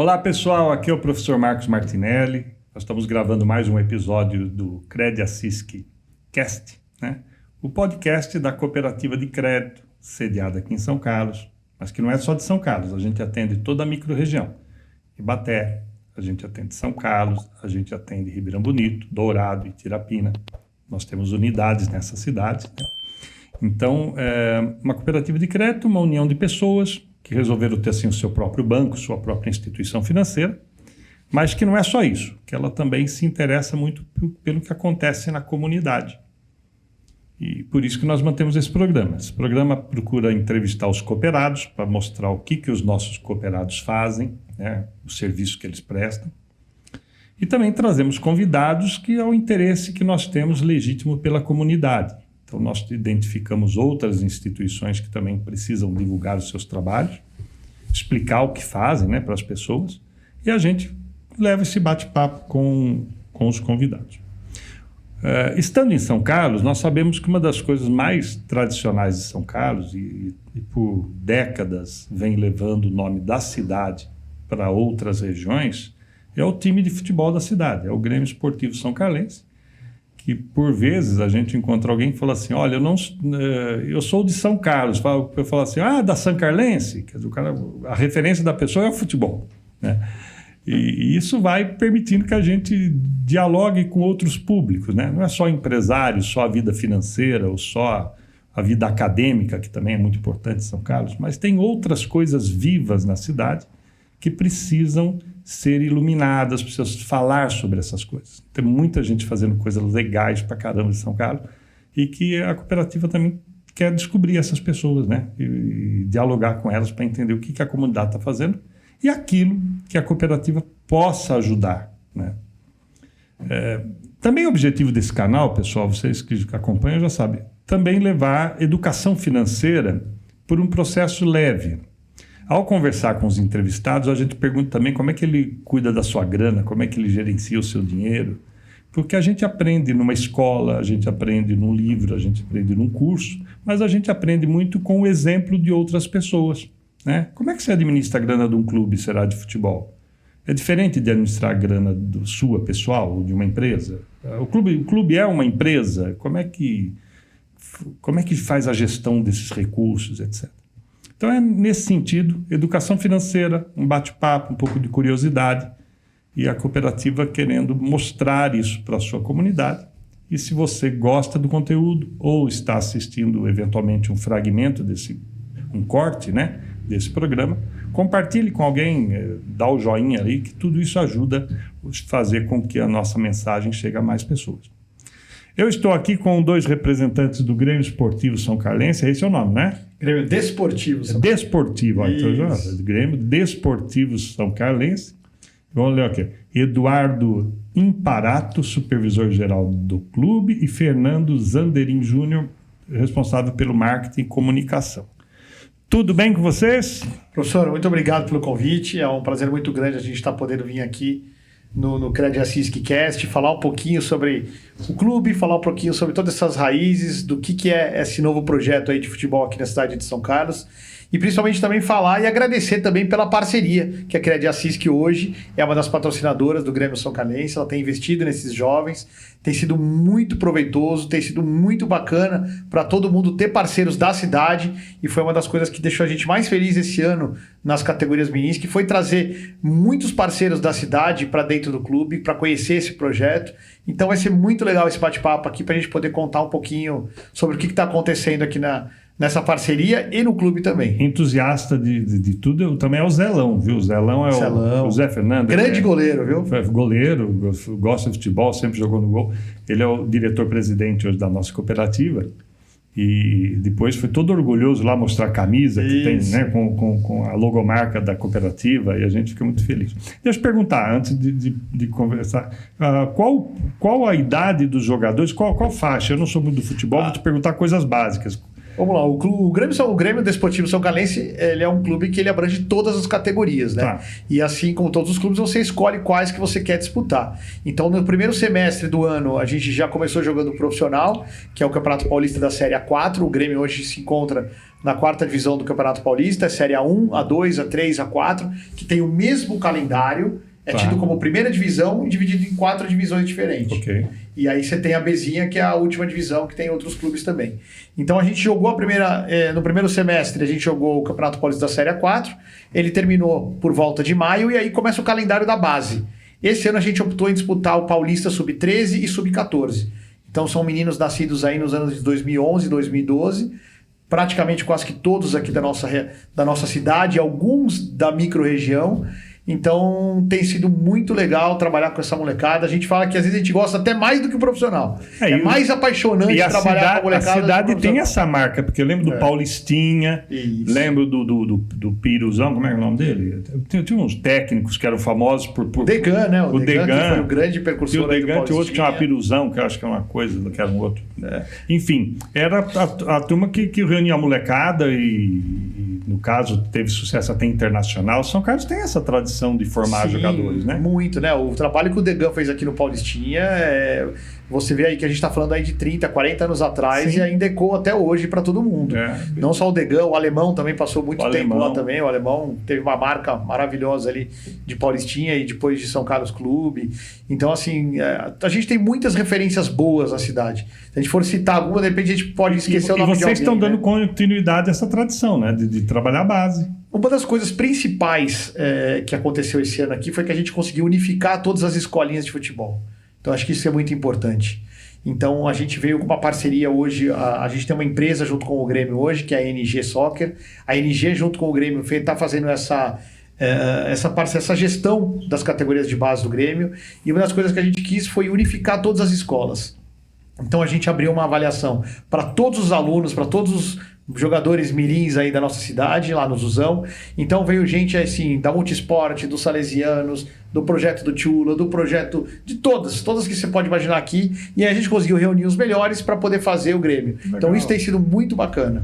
Olá pessoal, aqui é o professor Marcos Martinelli. Nós estamos gravando mais um episódio do Cred Assisc Cast, né? O podcast da Cooperativa de Crédito, sediada aqui em São Carlos, mas que não é só de São Carlos, a gente atende toda a micro-região. Ibaté, a gente atende São Carlos, a gente atende Ribeirão Bonito, Dourado e Tirapina. Nós temos unidades nessas cidades, né? Então, uma cooperativa de crédito, uma união de pessoas que resolveram ter assim o seu próprio banco, sua própria instituição financeira, mas que não é só isso, que ela também se interessa muito pelo que acontece na comunidade. E por isso que nós mantemos esse programa. Esse programa procura entrevistar os cooperados para mostrar o que os nossos cooperados fazem, né, o serviço que eles prestam. E também trazemos convidados que é o interesse que nós temos legítimo pela comunidade. Então, nós identificamos outras instituições que também precisam divulgar os seus trabalhos, explicar o que fazem, né, para as pessoas, e a gente leva esse bate-papo com os convidados. Estando em São Carlos, nós sabemos que uma das coisas mais tradicionais de São Carlos, e por décadas vem levando o nome da cidade para outras regiões, é o time de futebol da cidade, é o Grêmio Esportivo São Carlense, que por vezes a gente encontra alguém que fala assim, olha, eu sou de São Carlos, eu falo assim, da São Carlense, quer dizer, a referência da pessoa é o futebol, né? E isso vai permitindo que a gente dialogue com outros públicos, né? Não é só empresários, só a vida financeira ou só a vida acadêmica, que também é muito importante em São Carlos, mas tem outras coisas vivas na cidade que precisam ser iluminadas, precisam falar sobre essas coisas. Tem muita gente fazendo coisas legais pra caramba em São Carlos e que a cooperativa também quer descobrir essas pessoas, né? E dialogar com elas para entender o que a comunidade está fazendo e aquilo que a cooperativa possa ajudar, né? Também o objetivo desse canal, pessoal, vocês que acompanham já sabem, também levar educação financeira por um processo leve. Ao conversar com os entrevistados, a gente pergunta também como é que ele cuida da sua grana, como é que ele gerencia o seu dinheiro, porque a gente aprende numa escola, a gente aprende num livro, a gente aprende num curso, mas a gente aprende muito com o exemplo de outras pessoas, né? Como é que você administra a grana de um clube, será de futebol? É diferente de administrar a grana sua pessoal ou de uma empresa? O clube é uma empresa? Como é que faz a gestão desses recursos, etc. Então é nesse sentido, educação financeira, um bate-papo, um pouco de curiosidade e a cooperativa querendo mostrar isso para a sua comunidade. E se você gosta do conteúdo ou está assistindo eventualmente um fragmento um corte, né, desse programa, compartilhe com alguém, dá o joinha ali, que tudo isso ajuda a fazer com que a nossa mensagem chegue a mais pessoas. Eu estou aqui com dois representantes do Grêmio Esportivo São Carlense, esse é o nome, né? Grêmio Desportivo São Carlense. Desportivo, então já, Grêmio Desportivo São Carlense. Vamos ler aqui. Eduardo Imparato, supervisor-geral do clube, e Fernando Zanderin Júnior, responsável pelo marketing e comunicação. Tudo bem com vocês? Professor, muito obrigado pelo convite. É um prazer muito grande a gente estar podendo vir aqui no Cred Assisc Cast, falar um pouquinho sobre o clube, falar um pouquinho sobre todas essas raízes, do que é esse novo projeto aí de futebol aqui na cidade de São Carlos. E principalmente também falar e agradecer também pela parceria, que a Cred Assisc hoje é uma das patrocinadoras do Grêmio São Carlense. Ela tem investido nesses jovens, tem sido muito proveitoso, tem sido muito bacana para todo mundo ter parceiros da cidade, e foi uma das coisas que deixou a gente mais feliz esse ano nas categorias minis, que foi trazer muitos parceiros da cidade para dentro do clube, para conhecer esse projeto. Então vai ser muito legal esse bate-papo aqui para a gente poder contar um pouquinho sobre o que está acontecendo aqui nessa parceria e no clube também. Entusiasta de tudo, também é o Zelão, viu? O Zelão é o Zé Fernando. Grande goleiro, viu? Goleiro, gosta de futebol, sempre jogou no gol. Ele é o diretor-presidente hoje da nossa cooperativa e depois foi todo orgulhoso lá mostrar a camisa que tem, né, com a logomarca da cooperativa, e a gente fica muito feliz. Deixa eu perguntar, antes de conversar, qual a idade dos jogadores, qual faixa? Eu não sou muito do futebol, vou te perguntar coisas básicas. Vamos lá, o Grêmio Desportivo São Carlense, ele é um clube que ele abrange todas as categorias, né? Tá. E assim como todos os clubes, você escolhe quais que você quer disputar. Então, no primeiro semestre do ano, a gente já começou jogando profissional, que é o Campeonato Paulista da Série A4. O Grêmio hoje se encontra na 4ª divisão do Campeonato Paulista, Série A1, A2, A3, A4, que tem o mesmo calendário, é tido como primeira divisão e dividido em 4 divisões diferentes. Ok. E aí você tem a Bzinha, que é a última divisão, que tem outros clubes também. Então a gente jogou no primeiro semestre, a gente jogou o Campeonato Paulista da Série A4, ele terminou por volta de maio, e aí começa o calendário da base. Esse ano a gente optou em disputar o Paulista Sub-13 e Sub-14. Então são meninos nascidos aí nos anos de 2011 e 2012, praticamente quase que todos aqui da nossa cidade, alguns da micro-região. Então tem sido muito legal trabalhar com essa molecada. A gente fala que às vezes a gente gosta até mais do que o profissional. É mais apaixonante trabalhar com a molecada. A cidade tem essa marca, porque eu lembro do Paulistinha, lembro do Piruzão, como é o nome dele? Tinha uns técnicos que eram famosos por Degan, né? O Degan, que foi o grande precursor. O Degan tinha outro que chama Piruzão, que eu acho que é uma coisa, que era um outro. Enfim, era a turma que reunia a molecada e no caso, teve sucesso até internacional. São Carlos tem essa tradição de formar jogadores, né? Muito, né? O trabalho que o Degan fez aqui no Paulistinha, você vê aí que a gente está falando aí de 30, 40 anos atrás e ainda ecoa até hoje para todo mundo. Não só o Degan, o Alemão também passou muito tempo lá também. O Alemão teve uma marca maravilhosa ali de Paulistinha e depois de São Carlos Clube. Então, assim, a gente tem muitas referências boas na cidade. Se a gente for citar alguma, de repente a gente pode esquecer o nome de alguém. E vocês estão dando continuidade a essa tradição, né? De trabalhar a base. Uma das coisas principais que aconteceu esse ano aqui foi que a gente conseguiu unificar todas as escolinhas de futebol. Então, acho que isso é muito importante. Então, a gente veio com uma parceria hoje, a gente tem uma empresa junto com o Grêmio hoje, que é a NG Soccer. A NG, junto com o Grêmio, está fazendo essa gestão das categorias de base do Grêmio. E uma das coisas que a gente quis foi unificar todas as escolas. Então, a gente abriu uma avaliação para todos os alunos, para todos os jogadores mirins aí da nossa cidade, lá no Zuzão. Então veio gente assim, da Multisport, dos Salesianos, do projeto do Tchula, do projeto de todas que você pode imaginar aqui. E aí a gente conseguiu reunir os melhores para poder fazer o Grêmio. Legal. Então isso tem sido muito bacana.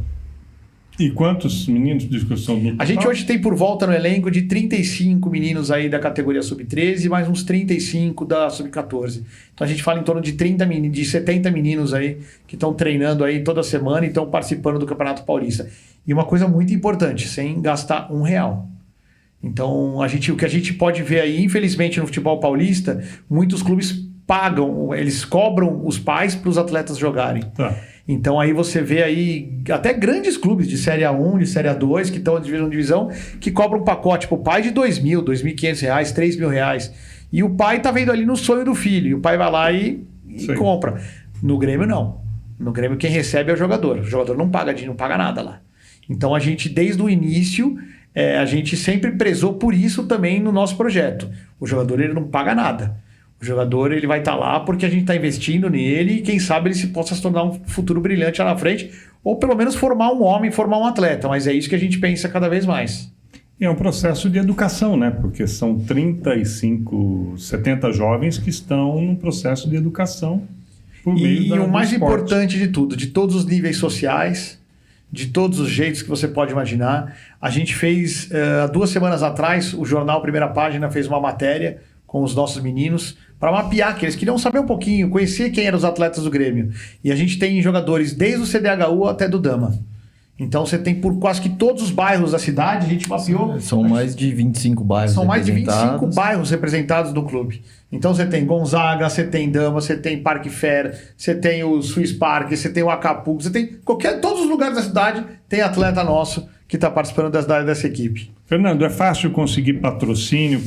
E quantos meninos de discussão no total? A gente hoje tem por volta no elenco de 35 meninos aí da categoria Sub-13 e mais uns 35 da Sub-14. Então a gente fala em torno de 70 meninos aí que estão treinando aí toda semana e estão participando do Campeonato Paulista. E uma coisa muito importante, sem gastar R$1. Então o que a gente pode ver aí, infelizmente no futebol paulista, muitos clubes pagam, eles cobram os pais para os atletas jogarem. Tá. Então aí você vê aí até grandes clubes de Série A1, de Série A2, que estão em divisão, que cobram um pacote para o pai de R$2.000, R$2.500, R$3.000. E o pai tá vendo ali no sonho do filho. E o pai vai lá e compra. No Grêmio, não. No Grêmio, quem recebe é o jogador. O jogador não paga nada lá. Então a gente, desde o início, a gente sempre prezou por isso também no nosso projeto. O jogador ele não paga nada. O jogador ele vai estar lá porque a gente está investindo nele e quem sabe ele possa se tornar um futuro brilhante lá na frente ou pelo menos formar um homem, formar um atleta. Mas é isso que a gente pensa cada vez mais. É um processo de educação, né? Porque são 70 jovens que estão num processo de educação por meio E o mais importante de tudo, de todos os níveis sociais, de todos os jeitos que você pode imaginar. A gente fez, 2 semanas atrás, o jornal Primeira Página fez uma matéria com os nossos meninos para mapear, que eles queriam saber um pouquinho, conhecer quem eram os atletas do Grêmio. E a gente tem jogadores desde o CDHU até do Dama. Então você tem por quase que todos os bairros da cidade, a gente mapeou. São mais de 25 bairros São mais de 25 bairros representados no clube. Então você tem Gonzaga, você tem Dama, você tem Parque Fera, você tem o Swiss Park, você tem o Acapulco, você tem todos os lugares da cidade tem atleta nosso que está participando dessa equipe. Fernando, é fácil conseguir patrocínio,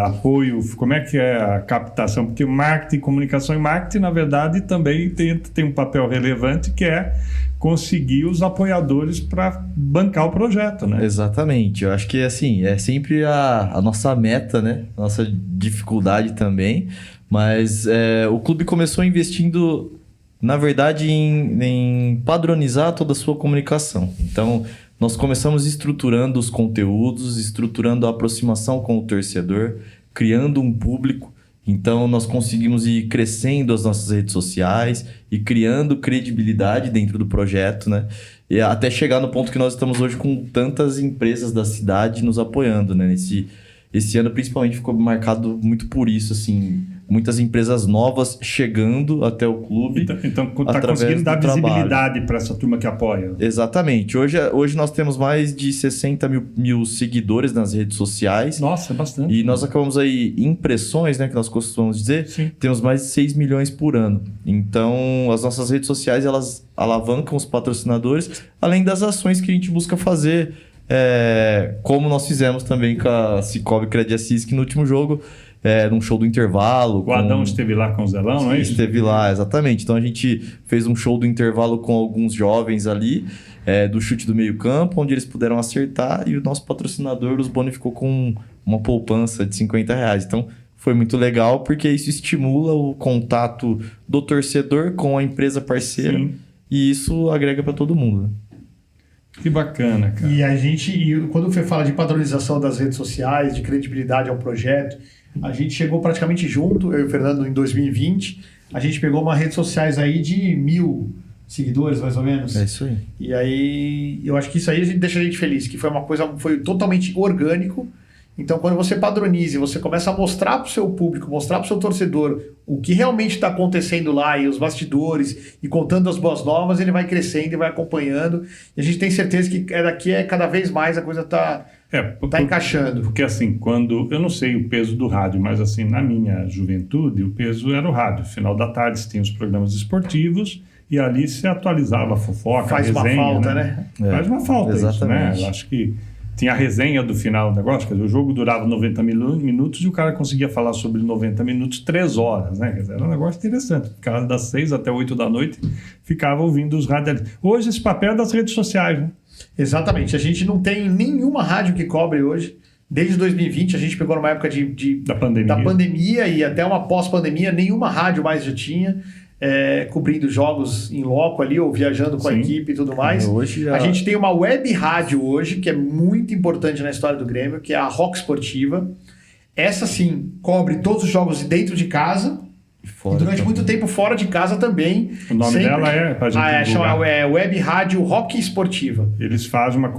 apoio? Como é que é a captação? Porque marketing, comunicação e marketing, na verdade, também tem um papel relevante que é conseguir os apoiadores para bancar o projeto, né? Exatamente. Eu acho que assim, é sempre a nossa meta, né? Nossa dificuldade também. Mas o clube começou investindo, na verdade, em padronizar toda a sua comunicação. Então, nós começamos estruturando os conteúdos, estruturando a aproximação com o torcedor, criando um público. Então, nós conseguimos ir crescendo as nossas redes sociais e criando credibilidade dentro do projeto, né? E até chegar no ponto que nós estamos hoje com tantas empresas da cidade nos apoiando, né? Esse ano, principalmente, ficou marcado muito por isso, assim. muitas empresas novas chegando até o clube. Então está através conseguindo dar do trabalho. visibilidade para essa turma que apoia. Exatamente. Hoje nós temos mais de 60 mil seguidores nas redes sociais. Nossa, é bastante. E nós acabamos aí, impressões, né, que nós costumamos dizer, Sim. temos mais de 6 milhões por ano. Então, as nossas redes sociais, elas alavancam os patrocinadores, além das ações que a gente busca fazer, como nós fizemos também com a Cicobi Cred Assis, que no último jogo, num show do intervalo... O Adão esteve lá com o Zelão, não é isso? Esteve lá, exatamente. Então, a gente fez um show do intervalo com alguns jovens ali, do chute do meio campo, onde eles puderam acertar, e o nosso patrocinador os bonificou com uma poupança de R$50. Então, foi muito legal, porque isso estimula o contato do torcedor com a empresa parceira. Sim. E isso agrega para todo mundo. Né? Que bacana, cara. E quando você fala de padronização das redes sociais, de credibilidade ao projeto, a gente chegou praticamente junto, eu e o Fernando, em 2020, a gente pegou umas redes sociais aí de 1.000 seguidores, mais ou menos. É isso aí. E aí, eu acho que isso aí deixa a gente feliz, que foi totalmente orgânico. Então, quando você padroniza e você começa a mostrar para o seu público, mostrar para o seu torcedor o que realmente está acontecendo lá e os bastidores e contando as boas novas, ele vai crescendo e vai acompanhando. E a gente tem certeza que daqui cada vez mais a coisa está encaixando. Porque assim, eu não sei o peso do rádio, mas assim, na minha juventude, o peso era o rádio. Final da tarde você tinha os programas esportivos e ali se atualizava a fofoca, Faz a resenha. Uma falta, né? Faz uma falta exatamente. isso, né? Eu acho que tinha a resenha do final do negócio, quer dizer, o jogo durava 90 minutos e o cara conseguia falar sobre 90 minutos 3 horas, né? Quer dizer, era um negócio interessante. O cara das 6 até 8 da noite ficava ouvindo os radialistas. Hoje esse papel é das redes sociais, né? Exatamente. A gente não tem nenhuma rádio que cobre hoje. Desde 2020, a gente pegou numa época da pandemia e até uma pós-pandemia, nenhuma rádio mais já tinha. Cobrindo jogos em loco ali, ou viajando com a equipe e tudo mais. A gente tem uma web rádio hoje, que é muito importante na história do Grêmio, que é a Rock Esportiva. Essa sim, cobre todos os jogos dentro de casa e durante muito tempo fora de casa também. O nome dela pra gente chama Web Rádio Rock Esportiva. Eles fazem uma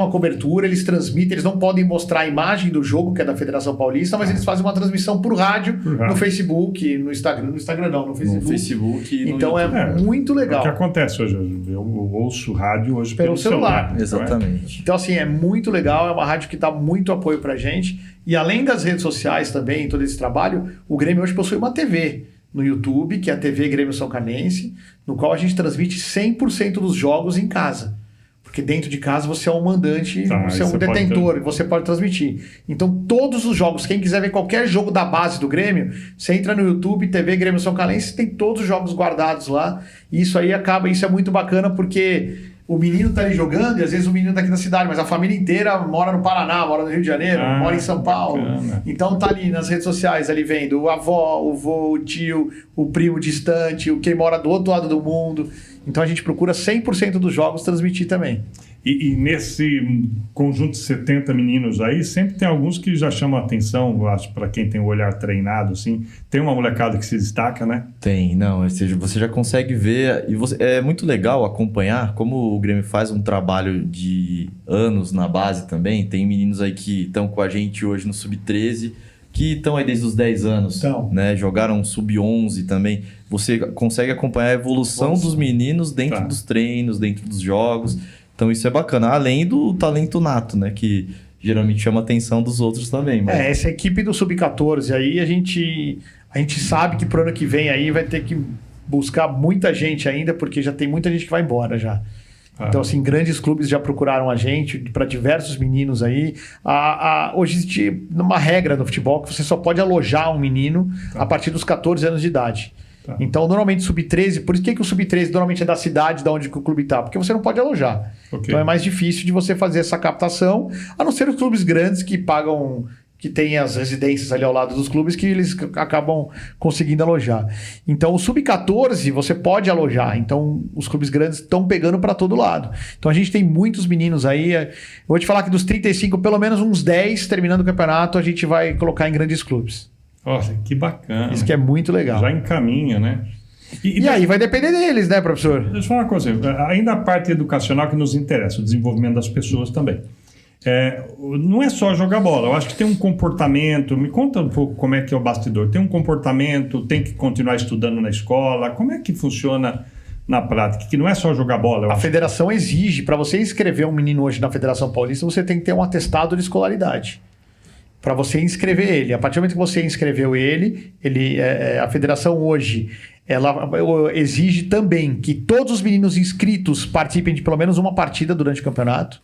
cobertura. Eles transmitem, eles não podem mostrar a imagem do jogo, que é da Federação Paulista, mas eles fazem uma transmissão por rádio, no Facebook, no Instagram não, no Facebook. No Facebook e no então YouTube. Muito legal. É o que acontece hoje, eu ouço rádio hoje pelo celular. Exatamente. Então assim, é muito legal, é uma rádio que dá muito apoio pra gente. E além das redes sociais também, todo esse trabalho, o Grêmio hoje possui uma TV no YouTube, que é a TV Grêmio São Canense, no qual a gente transmite 100% dos jogos em casa. Porque dentro de casa você é um mandante, você é um detentor, você pode transmitir. Então todos os jogos, quem quiser ver qualquer jogo da base do Grêmio, você entra no YouTube, TV Grêmio São Canense, tem todos os jogos guardados lá. E isso é muito bacana porque o menino tá ali jogando e às vezes o menino tá aqui na cidade, mas a família inteira mora no Paraná, mora no Rio de Janeiro, mora em São Paulo. Bacana. Então tá ali nas redes sociais, ali vendo o avó, o vô, o tio, o primo distante, quem mora do outro lado do mundo. Então a gente procura 100% dos jogos transmitir também. E nesse conjunto de 70 meninos aí, sempre tem alguns que já chamam a atenção, eu acho, para quem tem o olhar treinado, assim. Tem uma molecada que se destaca, né? Tem, não. Ou seja, você já consegue ver. E é muito legal acompanhar como o Grêmio faz um trabalho de anos na base também. Tem meninos aí que estão com a gente hoje no Sub-13, que estão aí desde os 10 anos, né? Jogaram Sub-11 também. Você consegue acompanhar a evolução dos meninos dentro dos treinos, dentro dos jogos. Então isso é bacana, além do talento nato, né? Que geralmente chama a atenção dos outros também. Mas... essa equipe do Sub-14 aí, a gente sabe que pro ano que vem aí vai ter que buscar muita gente ainda, porque já tem muita gente que vai embora já. Então, assim, grandes clubes já procuraram a gente para diversos meninos aí. Hoje existe uma regra no futebol que você só pode alojar um menino a partir dos 14 anos de idade. Então, normalmente, Sub-13... Por isso que o Sub-13 normalmente é da cidade de onde que o clube está? Porque você não pode alojar. Então, é mais difícil de você fazer essa captação, a não ser os clubes grandes que pagam... que tem as residências ali ao lado dos clubes que eles acabam conseguindo alojar. Então, o Sub-14 você pode alojar. Então, os clubes grandes estão pegando para todo lado. Então, a gente tem muitos meninos aí. Eu vou te falar que dos 35, pelo menos uns 10, terminando o campeonato, a gente vai colocar em grandes clubes. Nossa, que bacana. Isso que é muito legal. Já encaminha, né? E aí vai depender deles, né, professor? Deixa eu falar uma coisa. Ainda a parte educacional que nos interessa, o desenvolvimento das pessoas também. não é só jogar bola. Eu acho que tem um comportamento. Me conta um pouco como é que é o bastidor. Tem um comportamento, tem que continuar estudando na escola. Como é que funciona na prática? Que não é só jogar bola. A federação exige, para você inscrever um menino hoje na Federação Paulista, você tem que ter um atestado de escolaridade. Para você inscrever ele. A partir do momento que você inscreveu ele a federação hoje, ela exige também que todos os meninos inscritos participem de pelo menos uma partida durante o campeonato.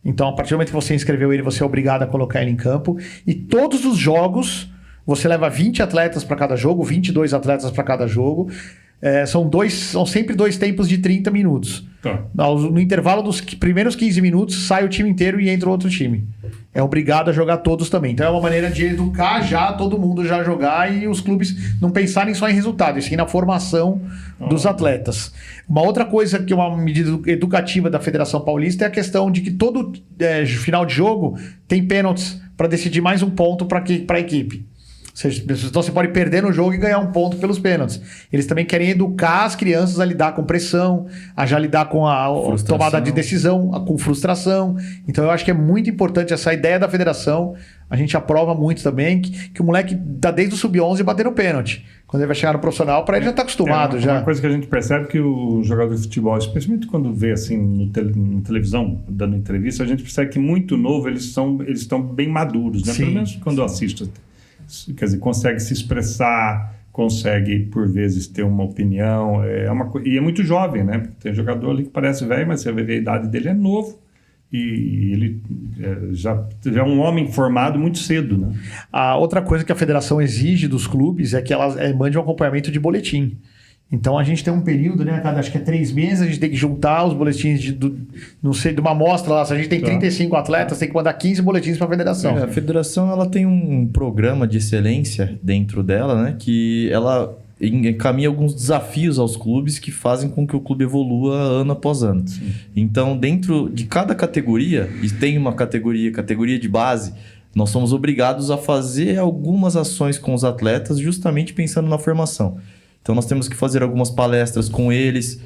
Então, a partir do momento que você inscreveu ele, você é obrigado a colocar ele em campo. E todos os jogos, você leva 20 atletas para cada jogo, 22 atletas para cada jogo. São sempre 2 tempos de 30 minutos. Tá. No intervalo dos primeiros 15 minutos, sai o time inteiro e entra outro time. É obrigado a jogar todos também. Então é uma maneira de educar já, todo mundo já jogar e os clubes não pensarem só em resultado, e sim na formação dos atletas. Uma outra coisa que é uma medida educativa da Federação Paulista é a questão de que todo final de jogo tem pênaltis para decidir mais um ponto para a equipe. Então você pode perder no jogo e ganhar um ponto pelos pênaltis. Eles também querem educar as crianças a lidar com pressão, a já lidar com a tomada de decisão, com frustração. Então eu acho que é muito importante essa ideia da federação. A gente aprova muito também que o moleque dá desde o sub-11 bater no pênalti. Quando ele vai chegar no profissional, para ele já está acostumado. Uma coisa que a gente percebe que o jogador de futebol, especialmente quando vê assim na televisão, dando entrevista, a gente percebe que muito novo eles estão bem maduros, né? Pelo menos quando eu assisto. Quer dizer, consegue se expressar, consegue, por vezes, ter uma opinião. E é muito jovem, né? Tem jogador ali que parece velho, mas você vê a idade dele é novo. E ele já é um homem formado muito cedo, né? A outra coisa que a federação exige dos clubes é que elas mandem um acompanhamento de boletim. Então a gente tem um período, né? Acho que é 3 meses, a gente tem que juntar os boletins de uma amostra lá. Se a gente tem 35 atletas, tem que mandar 15 boletins para a federação. A federação ela tem um programa de excelência dentro dela, né? Que ela encaminha alguns desafios aos clubes que fazem com que o clube evolua ano após ano. Sim. Então, dentro de cada categoria, e tem uma categoria de base, nós somos obrigados a fazer algumas ações com os atletas justamente pensando na formação. Então, nós temos que fazer algumas palestras com eles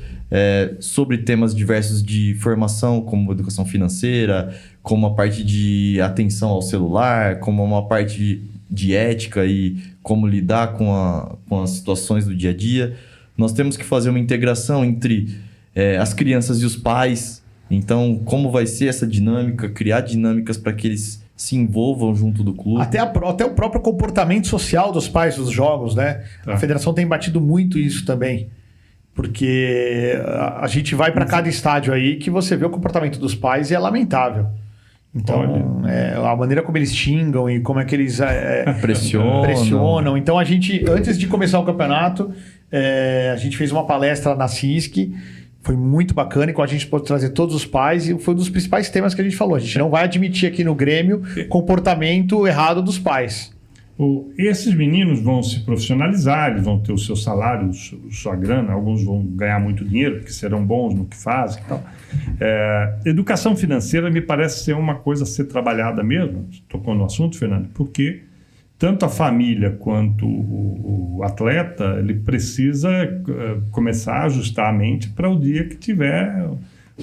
sobre temas diversos de formação, como educação financeira, como a parte de atenção ao celular, como uma parte de ética e como lidar com as situações do dia a dia. Nós temos que fazer uma integração entre as crianças e os pais. Então, como vai ser essa dinâmica? Criar dinâmicas para que eles se envolvam junto do clube. Até o próprio comportamento social dos pais dos jogos, né? Tá. A federação tem batido muito isso também. Porque a gente vai para cada estádio aí que você vê o comportamento dos pais e é lamentável. Então, a maneira como eles xingam e como é que eles pressionam. Então, a gente, antes de começar o campeonato, a gente fez uma palestra na CISC. Foi muito bacana e com a gente pôde trazer todos os pais e foi um dos principais temas que a gente falou. A gente não vai admitir aqui no Grêmio comportamento errado dos pais. Esses meninos vão se profissionalizar, eles vão ter o seu salário, sua grana, alguns vão ganhar muito dinheiro, porque serão bons no que fazem e tal. Educação financeira me parece ser uma coisa a ser trabalhada mesmo, tocou no assunto, Fernando, porque tanto a família quanto o atleta, ele precisa começar a ajustar a mente para o dia que tiver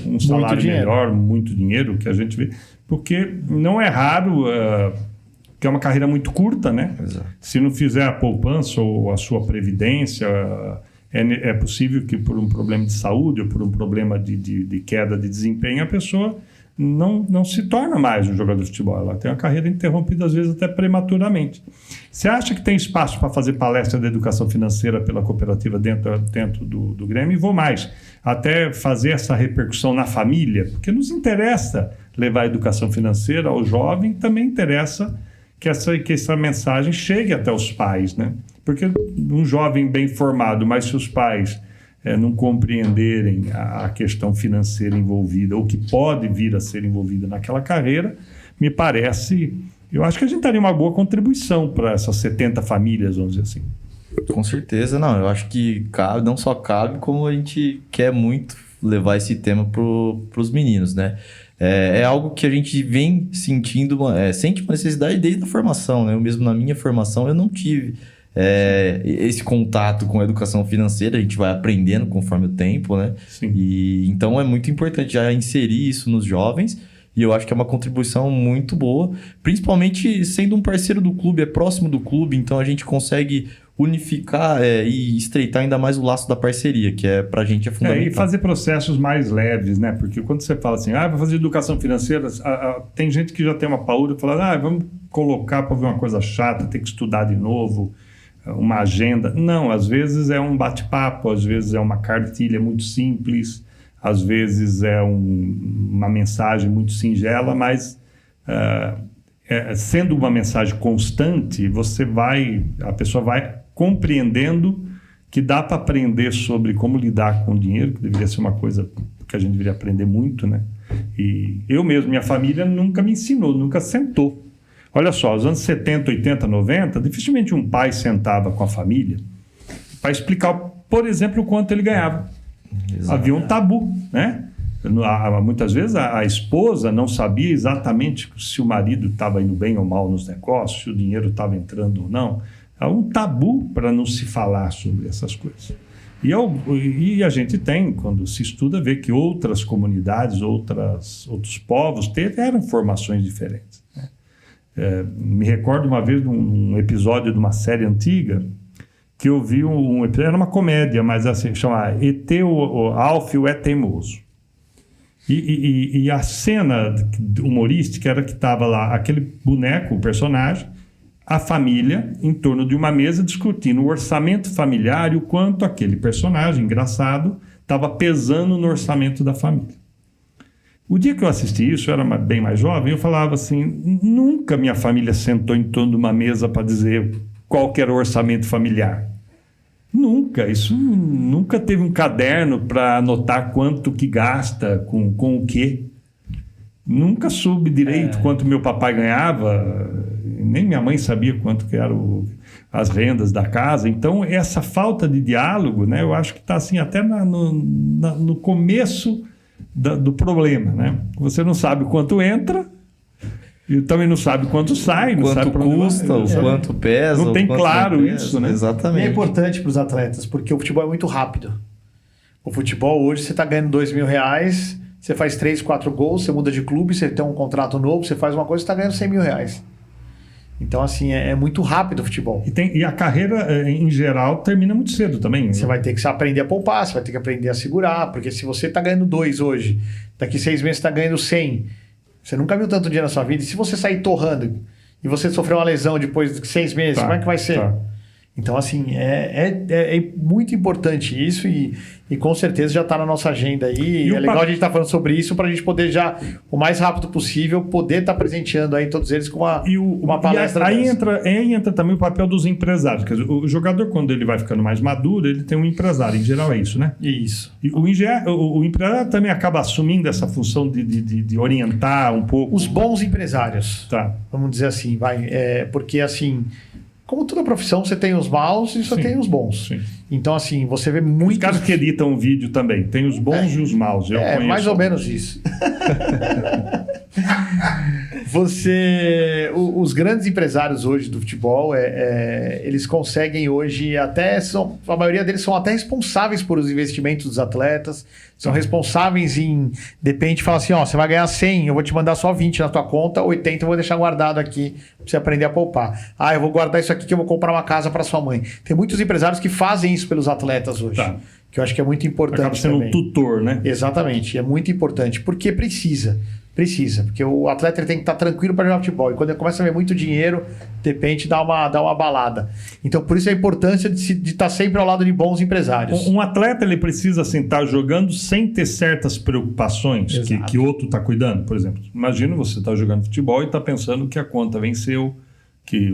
um salário melhor, muito dinheiro, que a gente vê. Porque não é raro, que é uma carreira muito curta, né? Exato. Se não fizer a poupança ou a sua previdência, é possível que por um problema de saúde ou por um problema de queda de desempenho, a pessoa não se torna mais um jogador de futebol. Ela tem uma carreira interrompida, às vezes até prematuramente. Você acha que tem espaço para fazer palestra de educação financeira pela cooperativa dentro do Grêmio? E vou mais, até fazer essa repercussão na família, porque nos interessa levar a educação financeira ao jovem, também interessa que essa mensagem chegue até os pais, né? Porque um jovem bem formado, mas se os pais não compreenderem a questão financeira envolvida, ou que pode vir a ser envolvida naquela carreira, me parece... Eu acho que a gente daria uma boa contribuição para essas 70 famílias, vamos dizer assim. Com certeza, não. Eu acho que cabe, não só cabe, como a gente quer muito levar esse tema para os meninos, né? É algo que a gente vem sentindo, sente uma necessidade desde a formação, né? Eu mesmo na minha formação eu não tive esse contato com a educação financeira, a gente vai aprendendo conforme o tempo, né? Sim. E então é muito importante já inserir isso nos jovens E eu acho que é uma contribuição muito boa, principalmente sendo um parceiro do clube, é próximo do clube, então a gente consegue unificar e estreitar ainda mais o laço da parceria, que pra gente é fundamental. E fazer processos mais leves, né? Porque quando você fala assim, vai fazer educação financeira, tem gente que já tem uma paura e fala, vamos colocar para ver uma coisa chata, ter que estudar de novo, uma agenda. Não, às vezes é um bate-papo, às vezes é uma cartilha muito simples, às vezes é uma mensagem muito singela, mas sendo uma mensagem constante, a pessoa vai compreendendo que dá para aprender sobre como lidar com o dinheiro, que deveria ser uma coisa que a gente deveria aprender muito, né? E eu mesmo, minha família nunca me ensinou, nunca sentou. Olha só, os anos 70, 80, 90, dificilmente um pai sentava com a família para explicar, por exemplo, o quanto ele ganhava. Exato. Havia um tabu, né? Muitas vezes a esposa não sabia exatamente se o marido estava indo bem ou mal nos negócios, se o dinheiro estava entrando ou não. Há um tabu para não se falar sobre essas coisas. E a gente tem, quando se estuda, vê que outras comunidades, outros povos tiveram formações diferentes, né? Me recordo uma vez de um episódio de uma série antiga que eu vi era uma comédia, mas assim, chama o Alf o É Teimoso. E a cena humorística era que estava lá aquele boneco, o personagem, a família em torno de uma mesa discutindo o orçamento familiar e o quanto aquele personagem engraçado estava pesando no orçamento da família. O dia que eu assisti isso, eu era bem mais jovem, eu falava assim, nunca minha família sentou em torno de uma mesa para dizer qual que era o orçamento familiar. Nunca teve um caderno para anotar quanto que gasta com o quê. Nunca soube direito quanto meu papai ganhava, nem minha mãe sabia quanto que eram as rendas da casa. Então, essa falta de diálogo, né, eu acho que está assim, até no começo do problema, né? Você não sabe quanto entra e também não sabe quanto sai, não sabe quanto custa, o quanto pesa. Não tem claro isso, né? Exatamente. E é importante para os atletas, porque o futebol é muito rápido. O futebol hoje, você está ganhando R$2.000, você faz 3, 4 gols, você muda de clube, você tem um contrato novo, você faz uma coisa, você está ganhando R$100.000. Então, assim, é muito rápido o futebol. E a carreira, em geral, termina muito cedo também. Você vai ter que aprender a poupar, você vai ter que aprender a segurar, porque se você está ganhando 2 hoje, daqui 6 meses você está ganhando 100, você nunca viu tanto dinheiro na sua vida, e se você sair torrando e você sofrer uma lesão depois de 6 meses, como é que vai ser? Então, assim, é muito importante isso e com certeza já está na nossa agenda aí. É legal a gente estar falando sobre isso para a gente poder já, o mais rápido possível, poder estar presenteando aí todos eles com uma palestra. Aí entra também o papel dos empresários. Quer dizer, o jogador, quando ele vai ficando mais maduro, ele tem um empresário. Em geral é isso, né? Isso. E o empresário também acaba assumindo essa função de orientar um pouco. Os bons empresários. Tá. Vamos dizer assim, porque assim... Como toda profissão, você tem os maus e você tem os bons. Sim. Então, assim, você vê muitos... Os caras que editam o vídeo também. Tem os bons e os maus. Eu conheço mais ou menos isso. Os grandes empresários hoje do futebol, eles conseguem hoje a maioria deles são até responsáveis por os investimentos dos atletas, são responsáveis em, de repente, falam assim, você vai ganhar 100, eu vou te mandar só 20 na tua conta, 80 eu vou deixar guardado aqui para você aprender a poupar. Eu vou guardar isso aqui que eu vou comprar uma casa para sua mãe. Tem muitos empresários que fazem isso pelos atletas hoje. Tá. Que eu acho que é muito importante. Acaba sendo também. Um tutor, né? Exatamente, é muito importante, porque precisa, porque o atleta tem que estar tranquilo para jogar futebol, e quando ele começa a ver muito dinheiro, de repente dá uma balada. Então, por isso a importância de estar sempre ao lado de bons empresários. Um atleta, ele precisa assim, estar jogando sem ter certas preocupações que outro está cuidando. Por exemplo, imagina você estar jogando futebol e está pensando que a conta venceu, que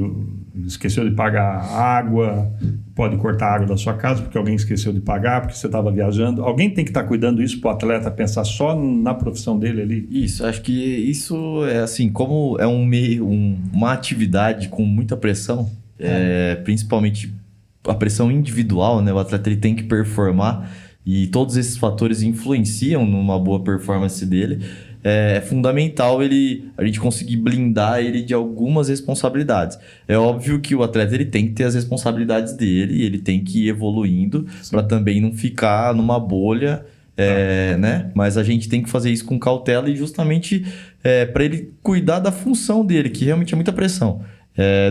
esqueceu de pagar água, pode cortar a água da sua casa porque alguém esqueceu de pagar, porque você estava viajando. Alguém tem que estar cuidando disso para o atleta pensar só na profissão dele ali? Isso, acho que isso é assim, como é uma atividade com muita pressão, principalmente a pressão individual, né? O atleta ele tem que performar e todos esses fatores influenciam numa boa performance dele. É fundamental a gente conseguir blindar ele de algumas responsabilidades. É óbvio que o atleta ele tem que ter as responsabilidades dele e ele tem que ir evoluindo para também não ficar numa bolha né? Mas a gente tem que fazer isso com cautela e justamente para ele cuidar da função dele, que realmente é muita pressão.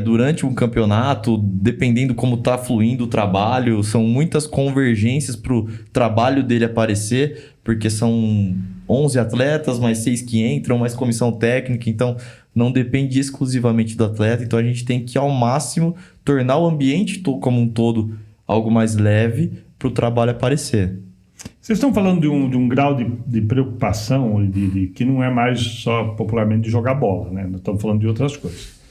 Durante um campeonato, dependendo como está fluindo o trabalho, são muitas convergências para o trabalho dele aparecer, porque são 11 atletas, mais 6 que entram, mais comissão técnica, então não depende exclusivamente do atleta, então a gente tem que ao máximo tornar o ambiente como um todo algo mais leve para o trabalho aparecer. Vocês estão falando de um grau de preocupação que não é mais só popularmente de jogar bola, né? Nós estamos falando de outras coisas.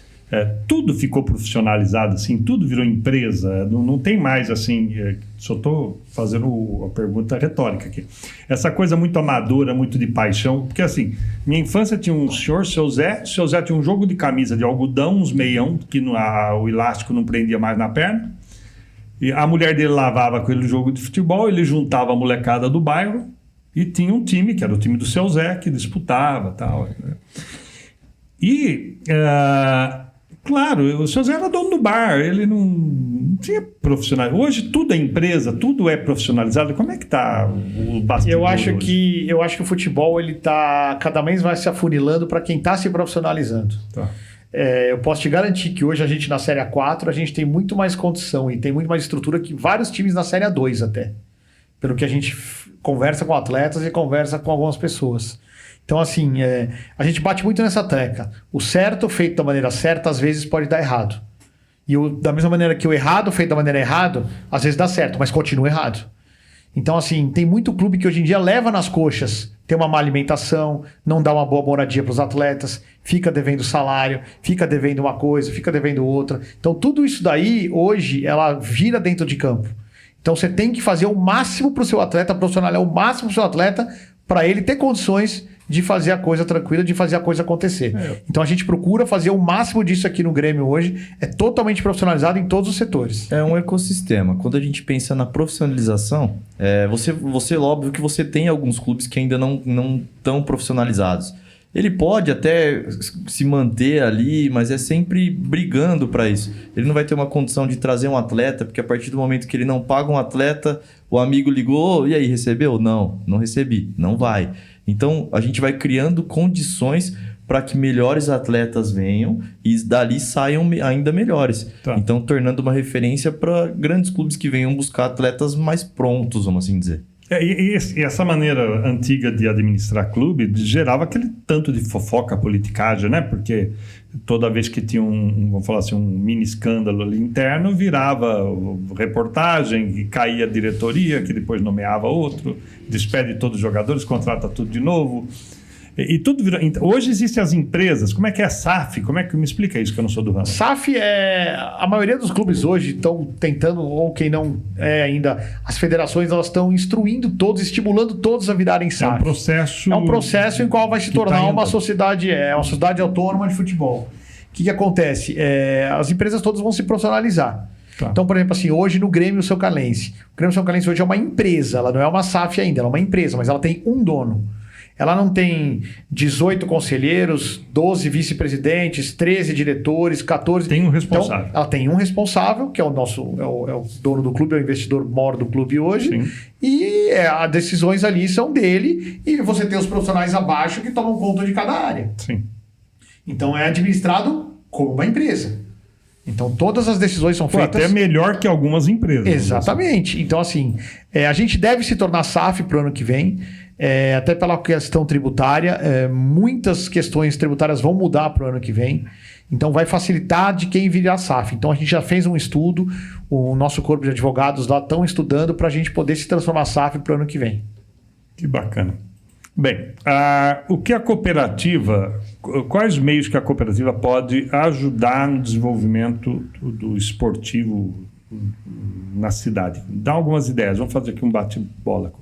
Tudo ficou profissionalizado, assim, tudo virou empresa, não tem mais, assim, só estou fazendo a pergunta retórica aqui. Essa coisa muito amadora, muito de paixão, porque assim, minha infância tinha um senhor, seu Zé tinha um jogo de camisa de algodão, uns meião, que o elástico não prendia mais na perna, e a mulher dele lavava com ele o jogo de futebol, ele juntava a molecada do bairro e tinha um time, que era o time do seu Zé, que disputava e tal. E... claro, o seu Zé era dono do bar, ele não tinha profissional. Hoje tudo é empresa, tudo é profissionalizado. Como é que está o bastidor? Eu acho que o futebol ele está cada vez mais se afunilando para quem está se profissionalizando. Tá. Eu posso te garantir que hoje a gente na Série A4 a gente tem muito mais condição e tem muito mais estrutura que vários times na Série A2 até. Pelo que a gente conversa com atletas e conversa com algumas pessoas. Então, assim, a gente bate muito nessa tecla. O certo feito da maneira certa, às vezes, pode dar errado. E da mesma maneira que o errado feito da maneira errada, às vezes dá certo, mas continua errado. Então, assim, tem muito clube que hoje em dia leva nas coxas, tem uma má alimentação, não dá uma boa moradia para os atletas, fica devendo salário, fica devendo uma coisa, fica devendo outra. Então, tudo isso daí, hoje, ela vira dentro de campo. Então, você tem que fazer o máximo para o seu atleta, profissionalizar o máximo para o seu atleta, para ele ter condições de fazer a coisa tranquila, de fazer a coisa acontecer. Então a gente procura fazer o máximo disso aqui no Grêmio hoje, é totalmente profissionalizado em todos os setores. É um ecossistema. Quando a gente pensa na profissionalização, você óbvio que você tem alguns clubes que ainda não estão profissionalizados. Ele pode até se manter ali, mas é sempre brigando para isso. Ele não vai ter uma condição de trazer um atleta, porque a partir do momento que ele não paga um atleta, o amigo ligou, e aí, recebeu? Não recebi. Não vai. Então, a gente vai criando condições para que melhores atletas venham e dali saiam ainda melhores. Tá. Então, tornando uma referência para grandes clubes que venham buscar atletas mais prontos, vamos assim dizer. E essa maneira antiga de administrar clube gerava aquele tanto de fofoca, politicagem, né? Porque toda vez que tinha vamos falar assim, um mini escândalo ali interno, virava reportagem, e caía a diretoria, que depois nomeava outro, despede todos os jogadores, contrata tudo de novo. E tudo virou... Hoje existem as empresas. Como é que é a SAF? Como é que me explica isso, que eu não sou do ramo? SAF a maioria dos clubes hoje estão tentando, ou quem não é ainda, as federações elas estão instruindo todos, estimulando todos a virarem SAF. É um processo em qual vai se tornar uma sociedade autônoma de futebol. O que acontece? As empresas todas vão se profissionalizar. Tá. Então, por exemplo, assim, hoje no Grêmio São Calense. O Grêmio São Calense hoje é uma empresa, ela não é uma SAF ainda, ela é uma empresa, mas ela tem um dono. Ela não tem 18 conselheiros, 12 vice-presidentes, 13 diretores, 14... Tem um responsável. Então, ela tem um responsável, que é o dono do clube, é o investidor maior do clube hoje. Sim. E as decisões ali são dele e você tem os profissionais abaixo que tomam conta de cada área. Sim. Então é administrado como uma empresa. Então todas as decisões são feitas... Até melhor que algumas empresas. Exatamente. Então assim, a gente deve se tornar SAF para o ano que vem. Até pela questão tributária, muitas questões tributárias vão mudar para o ano que vem, então vai facilitar de quem virar SAF. Então a gente já fez um estudo, o nosso corpo de advogados lá estão estudando para a gente poder se transformar SAF para o ano que vem. Que bacana. Bem, o que a cooperativa, quais meios que a cooperativa pode ajudar no desenvolvimento do esportivo na cidade? Dá algumas ideias, vamos fazer aqui um bate-bola.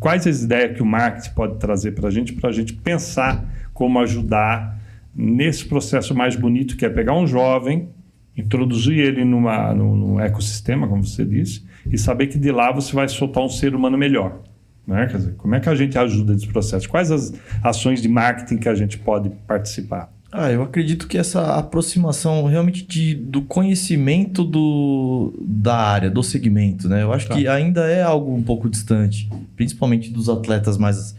Quais as ideias que o marketing pode trazer para a gente pensar como ajudar nesse processo mais bonito, que é pegar um jovem, introduzir ele num ecossistema, como você disse, e saber que de lá você vai soltar um ser humano melhor. Né? Quer dizer, como é que a gente ajuda nesse processo? Quais as ações de marketing que a gente pode participar? Eu acredito que essa aproximação realmente do conhecimento da área, do segmento, né? Eu acho que ainda é algo um pouco distante, principalmente dos atletas mais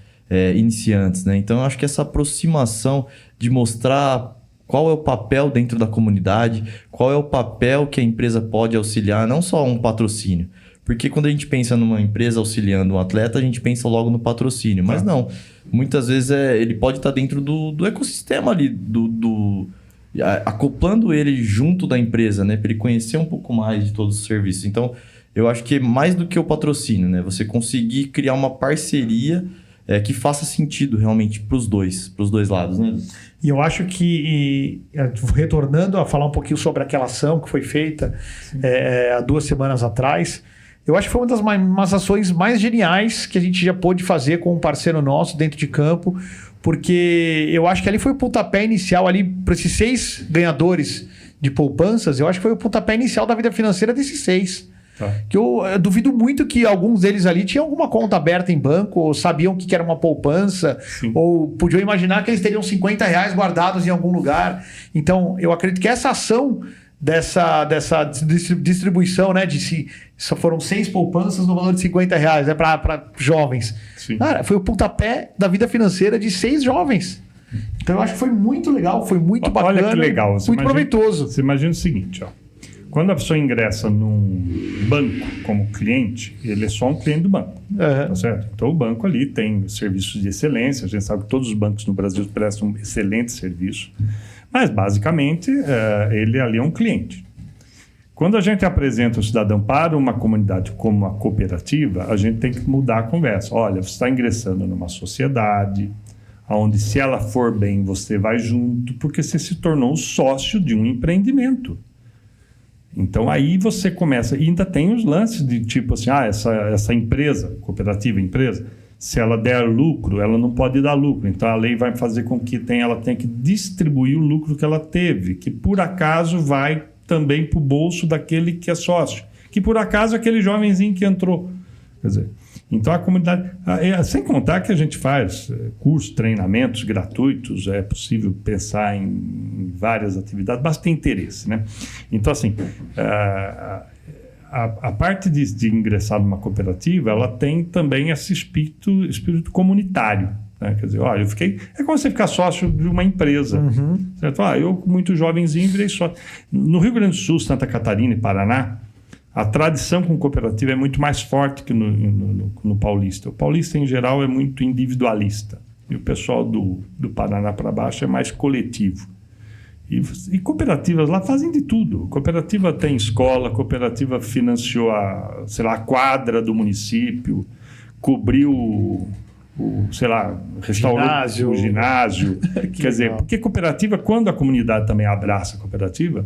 iniciantes, né? Então, eu acho que essa aproximação de mostrar qual é o papel dentro da comunidade, qual é o papel que a empresa pode auxiliar, não só um patrocínio. Porque quando a gente pensa numa empresa auxiliando um atleta, a gente pensa logo no patrocínio. Mas não, muitas vezes ele pode estar dentro do ecossistema ali, acoplando ele junto da empresa, né? Para ele conhecer um pouco mais de todos os serviços. Então, eu acho que é mais do que o patrocínio, né? Você conseguir criar uma parceria que faça sentido realmente para os dois lados, né? E eu acho que, retornando a falar um pouquinho sobre aquela ação que foi feita há 2 semanas atrás, eu acho que foi uma das ações mais geniais que a gente já pôde fazer com um parceiro nosso dentro de campo, porque eu acho que ali foi o pontapé inicial ali para esses 6 ganhadores de poupanças, eu acho que foi o pontapé inicial da vida financeira desses 6. Que eu duvido muito que alguns deles ali tinham alguma conta aberta em banco, ou sabiam o que era uma poupança, ou podiam imaginar que eles teriam R$50 guardados em algum lugar. Então, eu acredito que essa ação dessa distribuição, né, só foram 6 poupanças no valor de R$50, né, para jovens. Cara, foi o pontapé da vida financeira de 6 jovens. Então, eu acho que foi muito legal, foi muito bacana. Olha que legal. Muito proveitoso. Você imagina o seguinte, quando a pessoa ingressa num banco como cliente, ele é só um cliente do banco, tá certo? Então, o banco ali tem serviços de excelência. A gente sabe que todos os bancos no Brasil prestam um excelente serviço. Mas, basicamente, ele ali é um cliente. Quando a gente apresenta o cidadão para uma comunidade como a cooperativa, a gente tem que mudar a conversa. Olha, você está ingressando numa sociedade onde, se ela for bem, você vai junto, porque você se tornou sócio de um empreendimento. Então, aí você começa... E ainda tem os lances de tipo assim, essa empresa, cooperativa, empresa, se ela der lucro, ela não pode dar lucro. Então, a lei vai fazer com que ela tenha que distribuir o lucro que ela teve, que por acaso vai também para o bolso daquele que é sócio, que por acaso é aquele jovenzinho que entrou. Quer dizer, então a comunidade... Sem contar que a gente faz cursos, treinamentos gratuitos, é possível pensar em várias atividades, basta ter interesse, né? Então, assim, a parte de ingressar numa cooperativa, ela tem também esse espírito comunitário. Né? Quer dizer, eu fiquei... É como você ficar sócio de uma empresa. Certo? Eu, muito jovenzinho, virei sócio. No Rio Grande do Sul, Santa Catarina e Paraná, a tradição com cooperativa é muito mais forte que no paulista. O paulista, em geral, é muito individualista. E o pessoal do Paraná para baixo é mais coletivo. E cooperativas lá fazem de tudo. Cooperativa tem escola, cooperativa financiou a quadra do município, cobriu restaurante, o ginásio. Quer dizer, porque cooperativa, quando a comunidade também abraça a cooperativa,